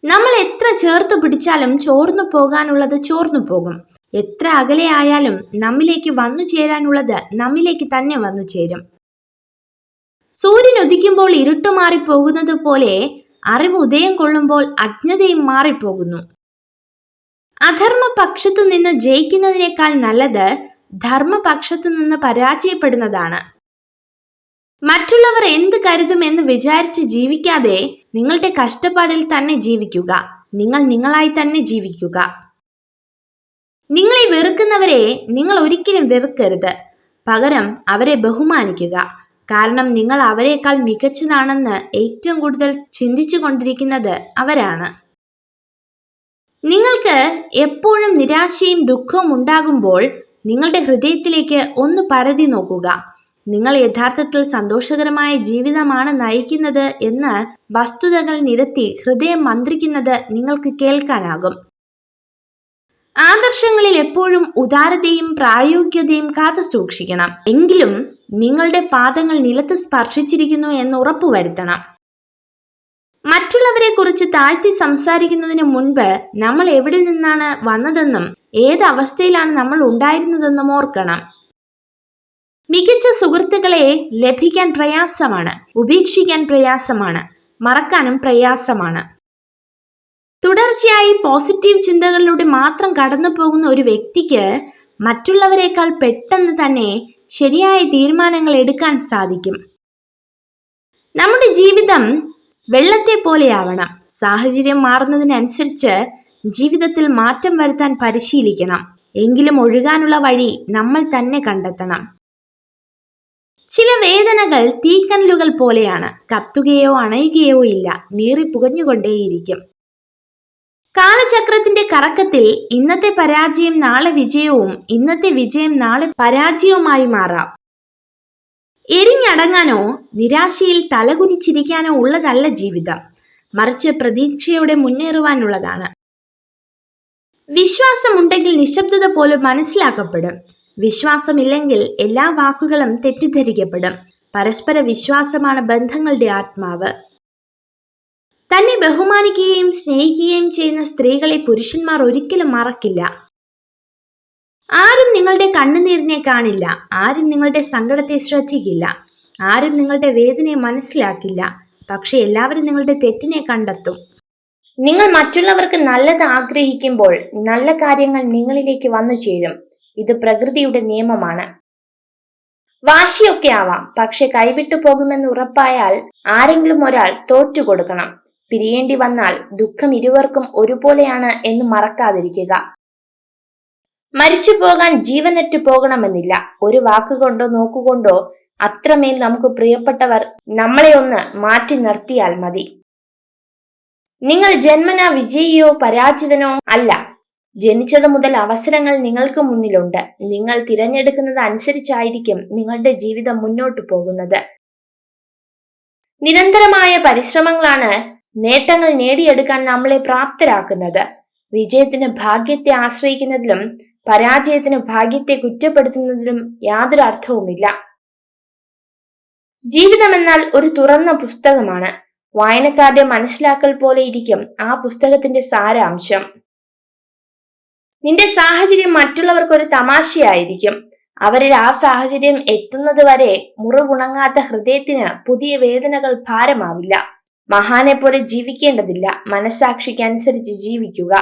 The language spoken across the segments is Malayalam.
നമ്മൾ എത്ര ചേർത്ത് പിടിച്ചാലും ചോർന്നു പോകാനുള്ളത് ചോർന്നു പോകും. എത്ര അകലെ ആയാലും നമ്മിലേക്ക് വന്നു ചേരാനുള്ളത് നമ്മിലേക്ക് തന്നെ വന്നു ചേരും. സൂര്യൻ ഉദിക്കുമ്പോൾ ഇരുട്ടു മാറിപ്പോകുന്നത് പോലെ അറിവ് ഉദയം കൊള്ളുമ്പോൾ അജ്ഞതയും മാറിപ്പോകുന്നു. അധർമ്മ പക്ഷത്തു നിന്ന് ജയിക്കുന്നതിനേക്കാൾ നല്ലത് ധർമ്മപക്ഷത്തു നിന്ന് പരാജയപ്പെടുന്നതാണ്. മറ്റുള്ളവർ എന്ത് കരുതുമെന്ന് വിചാരിച്ച് ജീവിക്കാതെ നിങ്ങളുടെ കഷ്ടപ്പാടിൽ തന്നെ ജീവിക്കുക. നിങ്ങൾ നിങ്ങളായി തന്നെ ജീവിക്കുക. നിങ്ങളെ വെറുക്കുന്നവരെ നിങ്ങൾ ഒരിക്കലും വെറുക്കരുത്. പകരം അവരെ ബഹുമാനിക്കുക. കാരണം നിങ്ങൾ അവരെക്കാൾ മികച്ചതാണെന്ന് ഏറ്റവും കൂടുതൽ ചിന്തിച്ചു കൊണ്ടിരിക്കുന്നത് അവരാണ്. നിങ്ങൾക്ക് എപ്പോഴും നിരാശയും ദുഃഖവും ഉണ്ടാകുമ്പോൾ നിങ്ങളുടെ ഹൃദയത്തിലേക്ക് ഒന്ന് പരതി നോക്കുക. നിങ്ങൾ യഥാർത്ഥത്തിൽ സന്തോഷകരമായ ജീവിതമാണ് നയിക്കുന്നത് എന്ന് വസ്തുതകൾ നിരത്തി ഹൃദയം മന്ത്രിക്കുന്നത് നിങ്ങൾക്ക് കേൾക്കാനാകും. ആദർശങ്ങളിൽ എപ്പോഴും ഉദാരതയും പ്രായോഗികതയും കാത്തു സൂക്ഷിക്കണം. എങ്കിലും നിങ്ങളുടെ പാദങ്ങൾ നിലത്ത് സ്പർശിച്ചിരിക്കുന്നു എന്ന് ഉറപ്പുവരുത്തണം. മറ്റുള്ളവരെ കുറിച്ച് താഴ്ത്തി സംസാരിക്കുന്നതിന് മുൻപ് നമ്മൾ എവിടെ നിന്നാണ് വന്നതെന്നും ഏത് അവസ്ഥയിലാണ് നമ്മൾ ഉണ്ടായിരുന്നതെന്നും ഓർക്കണം. മികച്ച സുഹൃത്തുക്കളെ ലഭിക്കാൻ പ്രയാസമാണ്, ഉപേക്ഷിക്കാൻ പ്രയാസമാണ്, മറക്കാനും പ്രയാസമാണ്. തുടർച്ചയായി പോസിറ്റീവ് ചിന്തകളിലൂടെ മാത്രം കടന്നു പോകുന്ന ഒരു വ്യക്തിക്ക് മറ്റുള്ളവരെക്കാൾ പെട്ടെന്ന് തന്നെ ശരിയായ തീരുമാനങ്ങൾ എടുക്കാൻ സാധിക്കും. നമ്മുടെ ജീവിതം വെള്ളത്തെ പോലെയാവണം. സാഹചര്യം മാറുന്നതിനനുസരിച്ച് ജീവിതത്തിൽ മാറ്റം വരുത്താൻ പരിശീലിക്കണം. എങ്കിലും ഒഴുകാനുള്ള വഴി നമ്മൾ തന്നെ കണ്ടെത്തണം. ചില വേദനകൾ തീക്കനലുകൾ പോലെയാണ്. കത്തുകയോ അണയുകയോ ഇല്ല, നീറി പുകഞ്ഞുകൊണ്ടേയിരിക്കും. കാലചക്രത്തിന്റെ കറക്കത്തിൽ ഇന്നത്തെ പരാജയം നാളെ വിജയവും, ഇന്നത്തെ വിജയം നാളെ പരാജയവുമായി മാറാം. എരിഞ്ഞടങ്ങാനോ നിരാശയിൽ തലകുനിച്ചിരിക്കാനോ ഉള്ളതല്ല ജീവിതം, മറിച്ച് പ്രതീക്ഷയോടെ മുന്നേറുവാനുള്ളതാണ്. വിശ്വാസമുണ്ടെങ്കിൽ നിശബ്ദത പോലും മനസ്സിലാക്കപ്പെടും. വിശ്വാസമില്ലെങ്കിൽ എല്ലാ വാക്കുകളും തെറ്റിദ്ധരിക്കപ്പെടും. പരസ്പര വിശ്വാസമാണ് ബന്ധങ്ങളുടെ ആത്മാവ്. തന്നെ ബഹുമാനിക്കുകയും സ്നേഹിക്കുകയും ചെയ്യുന്ന സ്ത്രീകളെ പുരുഷന്മാർ ഒരിക്കലും മറക്കില്ല. ആരും നിങ്ങളുടെ കണ്ണുനീരിനെ കാണില്ല. ആരും നിങ്ങളുടെ സങ്കടത്തെ ശ്രദ്ധിക്കില്ല. ആരും നിങ്ങളുടെ വേദനയെ മനസ്സിലാക്കില്ല. പക്ഷെ എല്ലാവരും നിങ്ങളുടെ തെറ്റിനെ കണ്ടെത്തും. നിങ്ങൾ മറ്റുള്ളവർക്ക് നല്ലത് ആഗ്രഹിക്കുമ്പോൾ നല്ല കാര്യങ്ങൾ നിങ്ങളിലേക്ക് വന്നു ചേരും. ഇത് പ്രകൃതിയുടെ നിയമമാണ്. വാശിയൊക്കെ ആവാം, പക്ഷെ കൈവിട്ടു പോകുമെന്ന് ഉറപ്പായാൽ ആരെങ്കിലും ഒരാൾ തോറ്റുകൊടുക്കണം. പിരിയേണ്ടി വന്നാൽ ദുഃഖം ഇരുവർക്കും ഒരുപോലെയാണ് എന്ന് മറക്കാതിരിക്കുക. മരിച്ചു പോകാൻ ജീവനറ്റ് പോകണമെന്നില്ല. ഒരു വാക്കുകൊണ്ടോ നോക്കുകൊണ്ടോ അത്രമേൽ നമുക്ക് പ്രിയപ്പെട്ടവർ നമ്മളെ ഒന്ന് മാറ്റി നിർത്തിയാൽ മതി. നിങ്ങൾ ജന്മനാ വിജയിയോ പരാജിതനോ അല്ല. ജനിച്ചത് മുതൽ അവസരങ്ങൾ നിങ്ങൾക്ക് മുന്നിലുണ്ട്. നിങ്ങൾ തിരഞ്ഞെടുക്കുന്നത് അനുസരിച്ചായിരിക്കും നിങ്ങളുടെ ജീവിതം മുന്നോട്ടു പോകുന്നത്. നിരന്തരമായ പരിശ്രമങ്ങളാണ് നേട്ടങ്ങൾ നേടിയെടുക്കാൻ നമ്മളെ പ്രാപ്തരാക്കുന്നത്. വിജയത്തിന് ഭാഗ്യത്തെ ആശ്രയിക്കുന്നതിലും പരാജയത്തിന് ഭാഗ്യത്തെ കുറ്റപ്പെടുത്തുന്നതിലും യാതൊരു അർത്ഥവുമില്ല. ജീവിതമെന്നാൽ ഒരു തുറന്ന പുസ്തകമാണ്. വായനക്കാരുടെ മനസ്സിലാക്കൽ പോലെ ഇരിക്കും ആ പുസ്തകത്തിന്റെ സാരാംശം. നിന്റെ സാഹചര്യം മറ്റുള്ളവർക്ക് ഒരു തമാശയായിരിക്കും. അവരിൽ ആ സാഹചര്യം എത്തുന്നത് വരെ മുറിവുണങ്ങാത്ത ഹൃദയത്തിന് പുതിയ വേദനകൾ ഭാരമാവില്ല. മഹാനെ പോലെ ജീവിക്കേണ്ടതില്ല, മനസ്സാക്ഷിക്കനുസരിച്ച് ജീവിക്കുക.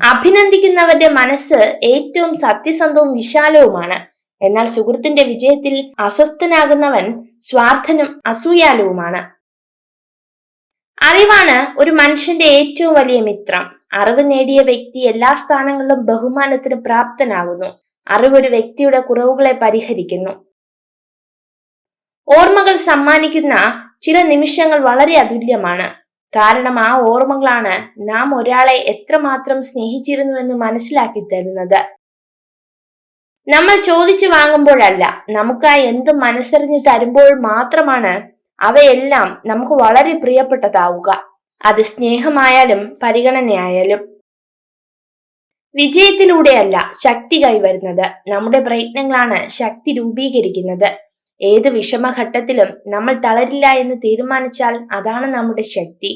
അഭിനന്ദിക്കുന്നവരുടെ മനസ്സ് ഏറ്റവും സത്യസന്ധവും വിശാലവുമാണ്. എന്നാൽ സുഹൃത്തിന്റെ വിജയത്തിൽ അസ്വസ്ഥനാകുന്നവൻ സ്വാർത്ഥനും അസൂയാലുവുമാണ്. അറിവാണ് ഒരു മനുഷ്യന്റെ ഏറ്റവും വലിയ മിത്രം. അറിവ് നേടിയ വ്യക്തി എല്ലാ സ്ഥാനങ്ങളിലും ബഹുമാനത്തിന് പ്രാപ്തനാകുന്നു. അറിവ് ഒരു വ്യക്തിയുടെ കുറവുകളെ പരിഹരിക്കുന്നു. ഓർമ്മകൾ സമ്മാനിക്കുന്ന ചില നിമിഷങ്ങൾ വളരെ അതുല്യമാണ്. കാരണം ആ ഓർമ്മകളാണ് നാം ഒരാളെ എത്രമാത്രം സ്നേഹിച്ചിരുന്നുവെന്ന് മനസ്സിലാക്കി തരുന്നത്. നമ്മൾ ചോദിച്ചു വാങ്ങുമ്പോഴല്ല, നമുക്കായി എന്ത് മനസ്സറിഞ്ഞ് തരുമ്പോൾ മാത്രമാണ് അവയെല്ലാം നമുക്ക് വളരെ പ്രിയപ്പെട്ടതാവുക. അത് സ്നേഹമായാലും പരിഗണനയായാലും. വിജയത്തിലൂടെയല്ല ശക്തി കൈവരുന്നത്, നമ്മുടെ പ്രയത്നങ്ങളാണ് ശക്തി രൂപീകരിക്കുന്നത്. ഏത് വിഷമഘട്ടത്തിലും നമ്മൾ തളരില്ല എന്ന് തീരുമാനിച്ചാൽ അതാണ് നമ്മുടെ ശക്തി.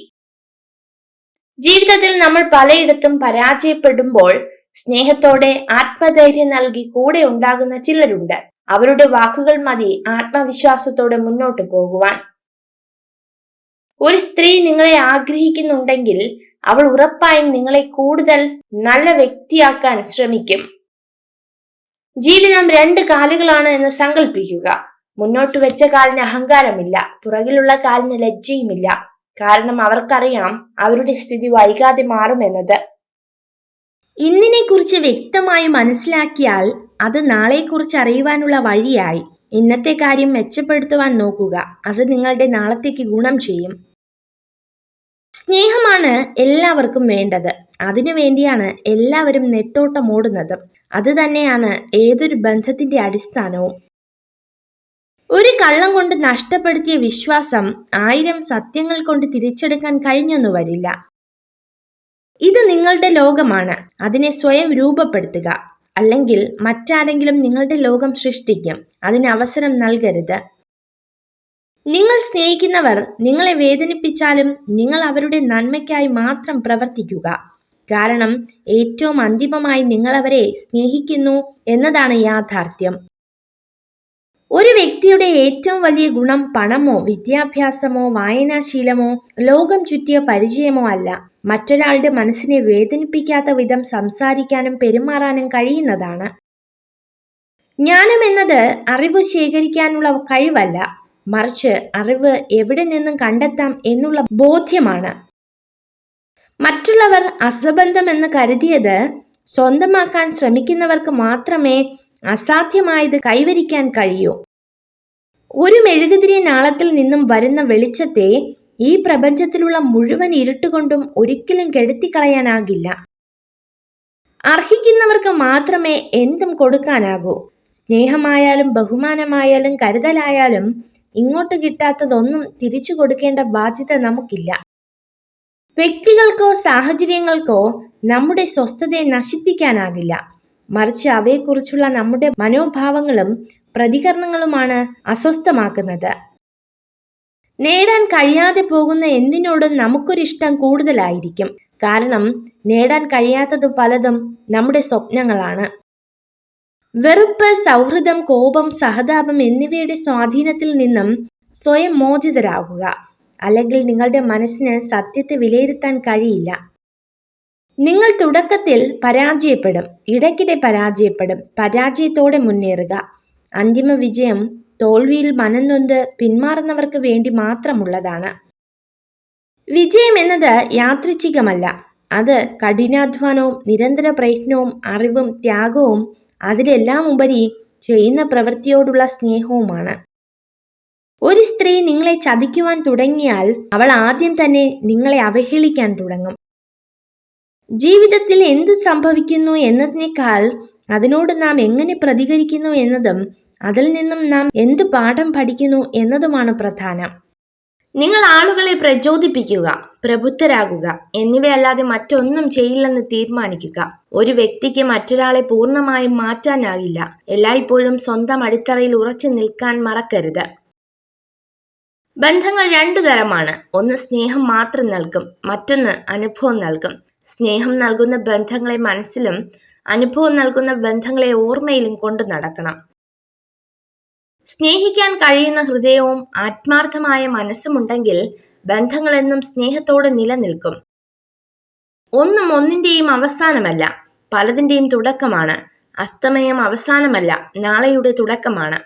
ജീവിതത്തിൽ നമ്മൾ പലയിടത്തും പരാജയപ്പെടുമ്പോൾ സ്നേഹത്തോടെ ആത്മധൈര്യം നൽകി കൂടെ ഉണ്ടാകുന്ന ചിലരുണ്ട്. അവരുടെ വാക്കുകൾ മതി ആത്മവിശ്വാസത്തോടെ മുന്നോട്ട് പോകുവാൻ. ഒരു സ്ത്രീ നിങ്ങളെ ആഗ്രഹിക്കുന്നുണ്ടെങ്കിൽ അവൾ ഉറപ്പായും നിങ്ങളെ കൂടുതൽ നല്ല വ്യക്തിയാക്കാൻ ശ്രമിക്കും. ജീവിതം 2 കാലുകളാണ് എന്ന് സങ്കല്പിക്കുക. മുന്നോട്ട് വെച്ച കാലിന് അഹങ്കാരമില്ല, പുറകിലുള്ള കാലിന് ലജ്ജയുമില്ല. കാരണം അവർക്കറിയാം അവരുടെ സ്ഥിതി വൈകാതെ മാറുമെന്നത്. ഇന്നിനെ കുറിച്ച് വ്യക്തമായി മനസ്സിലാക്കിയാൽ അത് നാളെക്കുറിച്ച് അറിയുവാനുള്ള വഴിയായി. ഇന്നത്തെ കാര്യം മെച്ചപ്പെടുത്തുവാൻ നോക്കുക. അത് നിങ്ങളുടെ നാളത്തേക്ക് ഗുണം ചെയ്യും. സ്നേഹമാണ് എല്ലാവർക്കും വേണ്ടത്. അതിനു വേണ്ടിയാണ് എല്ലാവരും നെട്ടോട്ടം ഓടുന്നത്. അത് തന്നെയാണ് ഏതൊരു ബന്ധത്തിന്റെ അടിസ്ഥാനവും. ഒരു കള്ളം കൊണ്ട് നഷ്ടപ്പെടുത്തിയ വിശ്വാസം 1000 സത്യങ്ങൾ കൊണ്ട് തിരിച്ചെടുക്കാൻ കഴിഞ്ഞൊന്നു വരില്ല. ഇത് നിങ്ങളുടെ ലോകമാണ്. അതിനെ സ്വയം രൂപപ്പെടുത്തുക. അല്ലെങ്കിൽ മറ്റാരെങ്കിലും നിങ്ങളുടെ ലോകം സൃഷ്ടിക്കും. അതിന് അവസരം നൽകരുത്. നിങ്ങൾ സ്നേഹിക്കുന്നവർ നിങ്ങളെ വേദനിപ്പിച്ചാലും നിങ്ങൾ അവരുടെ നന്മയ്ക്കായി മാത്രം പ്രവർത്തിക്കുക. കാരണം ഏറ്റവും അന്തിമമായി നിങ്ങൾ അവരെ സ്നേഹിക്കുന്നു എന്നതാണ് യാഥാർത്ഥ്യം. ഒരു വ്യക്തിയുടെ ഏറ്റവും വലിയ ഗുണം പണമോ വിദ്യാഭ്യാസമോ വായനാശീലമോ ലോകം ചുറ്റിയ പരിചയമോ അല്ല. മറ്റൊരാളുടെ മനസ്സിനെ വേദനിപ്പിക്കാത്ത വിധം സംസാരിക്കാനും പെരുമാറാനും കഴിയുന്നതാണ്. ജ്ഞാനം എന്നത് അറിവ് ശേഖരിക്കാനുള്ള കഴിവല്ല, മറിച്ച് അറിവ് എവിടെ നിന്നും കണ്ടെത്താം എന്നുള്ള ബോധ്യമാണ്. മറ്റുള്ളവർ അസംബന്ധമെന്ന് കരുതിയത് സ്വന്തമാക്കാൻ ശ്രമിക്കുന്നവർക്ക് മാത്രമേ അസാധ്യമായത് കൈവരിക്കാൻ കഴിയൂ. ഒരു മെഴുകുതിരി നാളത്തിൽ നിന്നും വരുന്ന വെളിച്ചത്തെ ഈ പ്രപഞ്ചത്തിലുള്ള മുഴുവൻ ഇരുട്ടുകൊണ്ടും ഒരിക്കലും കെടുത്തിക്കളയാനാകില്ല. അർഹിക്കുന്നവർക്ക് മാത്രമേ എന്തും കൊടുക്കാനാകൂ. സ്നേഹമായാലും ബഹുമാനമായാലും കരുതലായാലും ഇങ്ങോട്ട് കിട്ടാത്തതൊന്നും തിരിച്ചു കൊടുക്കേണ്ട ബാധ്യത നമുക്കില്ല. വ്യക്തികൾക്കോ സാഹചര്യങ്ങൾക്കോ നമ്മുടെ സ്വസ്ഥതയെ നശിപ്പിക്കാനാകില്ല. മറിച്ച് അവയെക്കുറിച്ചുള്ള നമ്മുടെ മനോഭാവങ്ങളും പ്രതികരണങ്ങളുമാണ് അസ്വസ്ഥമാക്കുന്നത്. നേടാൻ കഴിയാതെ പോകുന്ന എന്തിനോടും നമുക്കൊരിഷ്ടം കൂടുതലായിരിക്കും. കാരണം നേടാൻ കഴിയാത്തത് പലതും നമ്മുടെ സ്വപ്നങ്ങളാണ്. വെറുപ്പ്, സൗഹൃദം, കോപം, സഹതാപം എന്നിവയുടെ സ്വാധീനത്തിൽ നിന്നും സ്വയം മോചിതരാകുക. അല്ലെങ്കിൽ നിങ്ങളുടെ മനസ്സിന് സത്യത്തെ വിലയിരുത്താൻ കഴിയില്ല. നിങ്ങൾ തുടക്കത്തിൽ പരാജയപ്പെടും, ഇടയ്ക്കിടെ പരാജയപ്പെടും. പരാജയത്തോടെ മുന്നേറുക. അന്തിമ വിജയം തോൽവിയിൽ മനംനൊന്ത് പിന്മാറുന്നവർക്ക് വേണ്ടി മാത്രമുള്ളതാണ്. വിജയം എന്നത് യാദൃച്ഛികമല്ല. അത് കഠിനാധ്വാനവും നിരന്തര പ്രയത്നവും അറിവും ത്യാഗവും അതിലെല്ലാം ഉപരി ചെയ്യുന്ന പ്രവൃത്തിയോടുള്ള സ്നേഹവുമാണ്. ഒരു സ്ത്രീ നിങ്ങളെ ചതിക്കുവാൻ തുടങ്ങിയാൽ അവൾ ആദ്യം തന്നെ നിങ്ങളെ അവഹേളിക്കാൻ തുടങ്ങും. ജീവിതത്തിൽ എന്ത് സംഭവിക്കുന്നു എന്നതിനേക്കാൾ അതിനോട് നാം എങ്ങനെ പ്രതികരിക്കുന്നു എന്നതും അതിൽ നിന്നും നാം എന്ത് പാഠം പഠിക്കുന്നു എന്നതുമാണ് പ്രധാനം. നിങ്ങൾ ആളുകളെ പ്രചോദിപ്പിക്കുക, പ്രബുദ്ധരാകുക എന്നിവയല്ലാതെ മറ്റൊന്നും ചെയ്യില്ലെന്ന് തീരുമാനിക്കുക. ഒരു വ്യക്തിക്ക് മറ്റൊരാളെ പൂർണ്ണമായും മാറ്റാനാകില്ല. എല്ലായ്പ്പോഴും സ്വന്തം അടിത്തറയിൽ ഉറച്ചു നിൽക്കാൻ മറക്കരുത്. ബന്ധങ്ങൾ 2 തരമാണ്. ഒന്ന് സ്നേഹം മാത്രം നൽകും, മറ്റൊന്ന് അനുഭവം നൽകും. സ്നേഹം നൽകുന്ന ബന്ധങ്ങളെ മനസ്സിലും അനുഭവം നൽകുന്ന ബന്ധങ്ങളെ ഓർമ്മയിലും കൊണ്ടു നടക്കണം. സ്നേഹിക്കാൻ കഴിയുന്ന ഹൃദയവും ആത്മാർത്ഥമായ മനസ്സുമുണ്ടെങ്കിൽ ബന്ധങ്ങളെന്നും സ്നേഹത്തോടെ നിലനിൽക്കും. ഒന്നും ഒന്നിന്റെയും അവസാനമല്ല, പലതിന്റെയും തുടക്കമാണ്. അസ്തമയം അവസാനമല്ല, നാളെയുടെ തുടക്കമാണ്.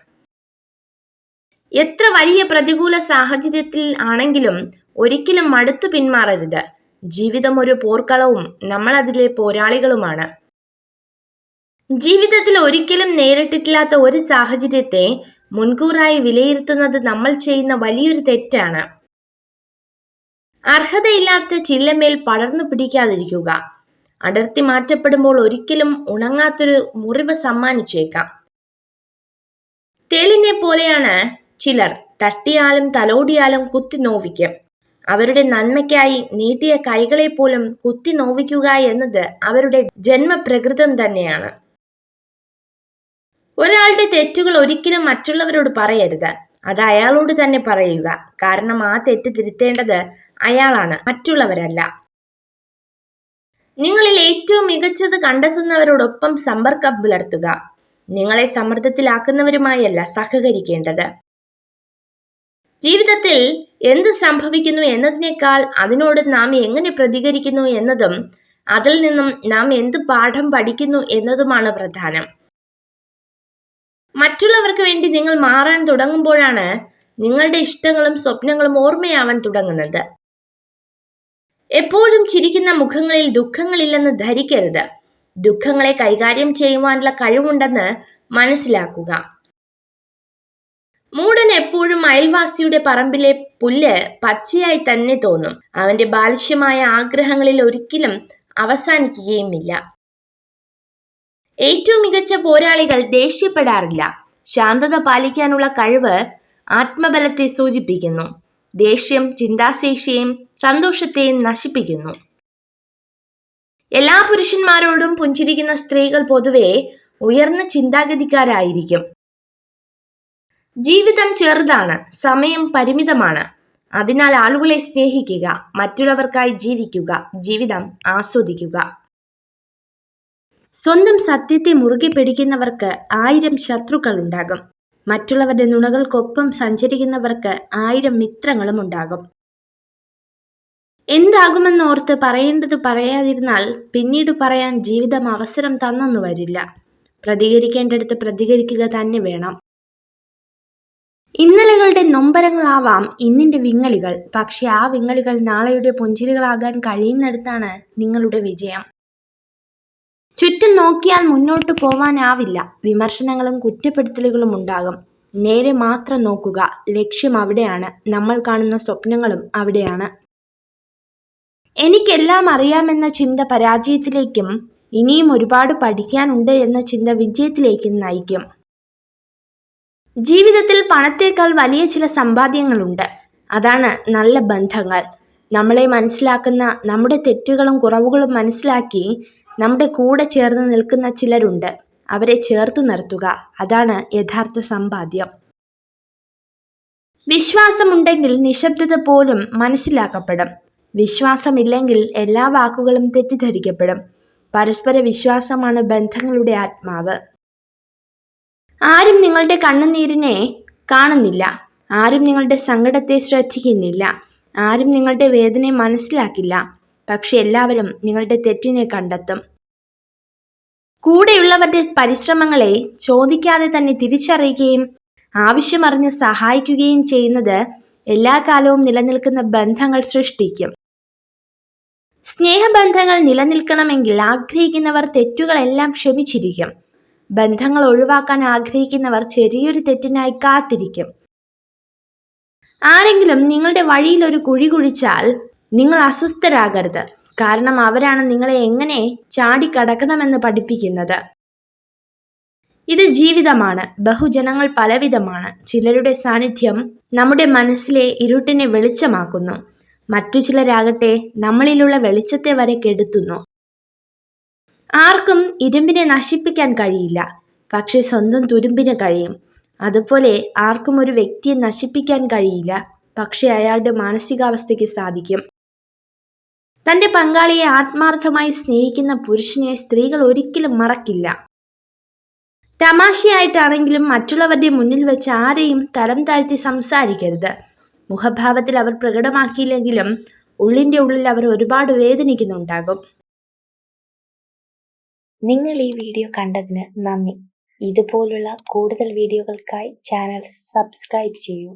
എത്ര വലിയ പ്രതികൂല സാഹചര്യത്തിൽ ആണെങ്കിലും ഒരിക്കലും മടുത്തു പിന്മാറരുത്. ജീവിതം ഒരു പോർക്കളവും നമ്മൾ അതിലെ പോരാളികളുമാണ്. ജീവിതത്തിൽ ഒരിക്കലും നേരിട്ടിട്ടില്ലാത്ത ഒരു സാഹചര്യത്തെ മുൻകൂറായി വിലയിരുത്തുന്നത് നമ്മൾ ചെയ്യുന്ന വലിയൊരു തെറ്റാണ്. അർഹതയില്ലാത്ത ചില്ലമേൽ പടർന്നു പിടിക്കാതിരിക്കുക. അടർത്തി മാറ്റപ്പെടുമ്പോൾ ഒരിക്കലും ഉണങ്ങാത്തൊരു മുറിവ് സമ്മാനിച്ചേക്കാം. തേളിനെ പോലെയാണ് ചിലർ. തട്ടിയാലും തലോടിയാലും കുത്തി നോവിക്കും. അവരുടെ നന്മയ്ക്കായി നീട്ടിയ കൈകളെ പോലും കുത്തി നോവിക്കുക എന്നത് അവരുടെ ജന്മപ്രകൃതം തന്നെയാണ്. ഒരാളുടെ തെറ്റുകൾ ഒരിക്കലും മറ്റുള്ളവരോട് പറയരുത്. അത് അയാളോട് തന്നെ പറയുക. കാരണം ആ തെറ്റ് തിരുത്തേണ്ടത് അയാളാണ്, മറ്റുള്ളവരല്ല. നിങ്ങളിൽ ഏറ്റവും മികച്ചത് കണ്ടെത്തുന്നവരോടൊപ്പം സമ്പർക്കം പുലർത്തുക. നിങ്ങളെ സമ്മർദ്ദത്തിലാക്കുന്നവരുമായല്ല സഹകരിക്കേണ്ടത്. ജീവിതത്തിൽ എന്ത് സംഭവിക്കുന്നു എന്നതിനേക്കാൾ അതിനോട് നാം എങ്ങനെ പ്രതികരിക്കുന്നു എന്നതും അതിൽ നിന്നും നാം എന്ത് പാഠം പഠിക്കുന്നു എന്നതുമാണ് പ്രധാനം. മറ്റുള്ളവർക്ക് വേണ്ടി നിങ്ങൾ മാറാൻ തുടങ്ങുമ്പോഴാണ് നിങ്ങളുടെ ഇഷ്ടങ്ങളും സ്വപ്നങ്ങളും ഓർമ്മയാവാൻ തുടങ്ങുന്നത്. എപ്പോഴും ചിരിക്കുന്ന മുഖങ്ങളിൽ ദുഃഖങ്ങളില്ലെന്ന് ധരിക്കരുത്. ദുഃഖങ്ങളെ കൈകാര്യം ചെയ്യുവാനുള്ള കഴിവുണ്ടെന്ന് മനസ്സിലാക്കുക. മൂഢൻ എപ്പോഴും അയൽവാസിയുടെ പറമ്പിലെ പുല്ല് പച്ചയായി തന്നെ തോന്നും. അവന്റെ ബാലിശ്യമായ ആഗ്രഹങ്ങളിൽ ഒരിക്കലും അവസാനിക്കുകയുമില്ല. ഏറ്റവും മികച്ച പോരാളികൾ ദേഷ്യപ്പെടാറില്ല. ശാന്തത പാലിക്കാനുള്ള കഴിവ് ആത്മബലത്തെ സൂചിപ്പിക്കുന്നു. ദേഷ്യം ചിന്താശേഷിയെയും സന്തോഷത്തെയും നശിപ്പിക്കുന്നു. എല്ലാ പുരുഷന്മാരോടും പുഞ്ചിരിക്കുന്ന സ്ത്രീകൾ പൊതുവെ ഉയർന്ന ചിന്താഗതിക്കാരായിരിക്കും. ജീവിതം ചെറുതാണ്, സമയം പരിമിതമാണ്. അതിനാൽ ആളുകളെ സ്നേഹിക്കുക, മറ്റുള്ളവർക്കായി ജീവിക്കുക, ജീവിതം ആസ്വദിക്കുക. സ്വന്തം സത്യത്തെ മുറുകെ പിടിക്കുന്നവർക്ക് 1000 ശത്രുക്കൾ ഉണ്ടാകും. മറ്റുള്ളവരുടെ നുണകൾക്കൊപ്പം സഞ്ചരിക്കുന്നവർക്ക് 1000 മിത്രങ്ങളും ഉണ്ടാകും. എന്താകുമെന്നോർത്ത് പറയേണ്ടത് പറയാതിരുന്നാൽ പിന്നീട് പറയാൻ ജീവിതം അവസരം തന്നെന്നു വരില്ല. പ്രതികരിക്കേണ്ടടുത്ത് പ്രതികരിക്കുക തന്നെ വേണം. ഇന്നലകളുടെ നൊമ്പരങ്ങളാവാം ഇന്നിന്റെ വിങ്ങലുകൾ. പക്ഷെ ആ വിങ്ങലുകൾ നാളെയുടെ പുഞ്ചിരികളാകാൻ കഴിയുന്നിടത്താണ് നിങ്ങളുടെ വിജയം. ചുറ്റും നോക്കിയാൽ മുന്നോട്ട് പോവാനാവില്ല. വിമർശനങ്ങളും കുറ്റപ്പെടുത്തലുകളും ഉണ്ടാകും. നേരെ മാത്രം നോക്കുക. ലക്ഷ്യം അവിടെയാണ്. നമ്മൾ കാണുന്ന സ്വപ്നങ്ങളും അവിടെയാണ്. എനിക്കെല്ലാം അറിയാമെന്ന ചിന്ത പരാജയത്തിലേക്കും ഇനിയും ഒരുപാട് പഠിക്കാനുണ്ട് എന്ന ചിന്ത വിജയത്തിലേക്കും നയിക്കും. ജീവിതത്തിൽ പണത്തേക്കാൾ വലിയ ചില സമ്പാദ്യങ്ങളുണ്ട്. അതാണ് നല്ല ബന്ധങ്ങൾ. നമ്മളെ മനസ്സിലാക്കുന്ന, നമ്മുടെ തെറ്റുകളും കുറവുകളും മനസ്സിലാക്കി നമ്മുടെ കൂടെ ചേർന്ന് നിൽക്കുന്ന ചിലരുണ്ട്. അവരെ ചേർത്തു നിർത്തുക. അതാണ് യഥാർത്ഥ സമ്പാദ്യം. വിശ്വാസമുണ്ടെങ്കിൽ നിശബ്ദത പോലും മനസ്സിലാക്കപ്പെടും. വിശ്വാസമില്ലെങ്കിൽ എല്ലാ വാക്കുകളും തെറ്റിദ്ധരിക്കപ്പെടും. പരസ്പര വിശ്വാസമാണ് ബന്ധങ്ങളുടെ ആത്മാവ്. ആരും നിങ്ങളുടെ കണ്ണുനീരിനെ കാണുന്നില്ല. ആരും നിങ്ങളുടെ സങ്കടത്തെ ശ്രദ്ധിക്കുന്നില്ല. ആരും നിങ്ങളുടെ വേദനയെ മനസ്സിലാക്കില്ല. പക്ഷെ എല്ലാവരും നിങ്ങളുടെ തെറ്റിനെ കണ്ടെത്തും. കൂടെയുള്ളവരുടെ പരിശ്രമങ്ങളെ ചോദിക്കാതെ തന്നെ തിരിച്ചറിയുകയും ആവശ്യമറിഞ്ഞ് സഹായിക്കുകയും ചെയ്യുന്നത് എല്ലാ കാലവും നിലനിൽക്കുന്ന ബന്ധങ്ങൾ സൃഷ്ടിക്കും. സ്നേഹബന്ധങ്ങൾ നിലനിൽക്കണമെങ്കിൽ ആഗ്രഹിക്കുന്നവർ തെറ്റുകളെല്ലാം ക്ഷമിച്ചിരിക്കും. ബന്ധങ്ങൾ ഒഴിവാക്കാൻ ആഗ്രഹിക്കുന്നവർ ചെറിയൊരു തെറ്റിനായി കാത്തിരിക്കും. ആരെങ്കിലും നിങ്ങളുടെ വഴിയിൽ ഒരു കുഴി കുഴിച്ചാൽ നിങ്ങൾ അസ്വസ്ഥരാകരുത്. കാരണം അവരാണ് നിങ്ങളെ എങ്ങനെ ചാടിക്കടക്കണമെന്ന് പഠിപ്പിക്കുന്നത്. ഇത് ജീവിതമാണ്. ബഹുജനങ്ങൾ പലവിധമാണ്. ചിലരുടെ സാന്നിധ്യം നമ്മുടെ മനസ്സിലെ ഇരുട്ടിനെ വെളിച്ചമാക്കുന്നു. മറ്റു ചിലരാകട്ടെ നമ്മളിലുള്ള വെളിച്ചത്തെ വരെ കെടുത്തുന്നു. ആർക്കും ഇരുമ്പിനെ നശിപ്പിക്കാൻ കഴിയില്ല. പക്ഷെ സ്വന്തം തുരുമ്പിന് കഴിയും. അതുപോലെ ആർക്കും ഒരു വ്യക്തിയെ നശിപ്പിക്കാൻ കഴിയില്ല. പക്ഷെ അയാളുടെ മാനസികാവസ്ഥയ്ക്ക് സാധിക്കും. തൻ്റെ പങ്കാളിയെ ആത്മാർത്ഥമായി സ്നേഹിക്കുന്ന പുരുഷനെ സ്ത്രീകൾ ഒരിക്കലും മറക്കില്ല. തമാശയായിട്ടാണെങ്കിലും മറ്റുള്ളവരുടെ മുന്നിൽ വെച്ച് ആരെയും തരം താഴ്ത്തി സംസാരിക്കരുത്. മുഖഭാവത്തിൽ അവർ പ്രകടമാക്കിയില്ലെങ്കിലും ഉള്ളിൻ്റെ ഉള്ളിൽ അവർ ഒരുപാട് വേദനിക്കുന്നുണ്ടാകും. നിങ്ങൾ ഈ വീഡിയോ കണ്ടതിന് നന്ദി. ഇതുപോലുള്ള കൂടുതൽ വീഡിയോകൾക്കായി ചാനൽ സബ്സ്ക്രൈബ് ചെയ്യൂ.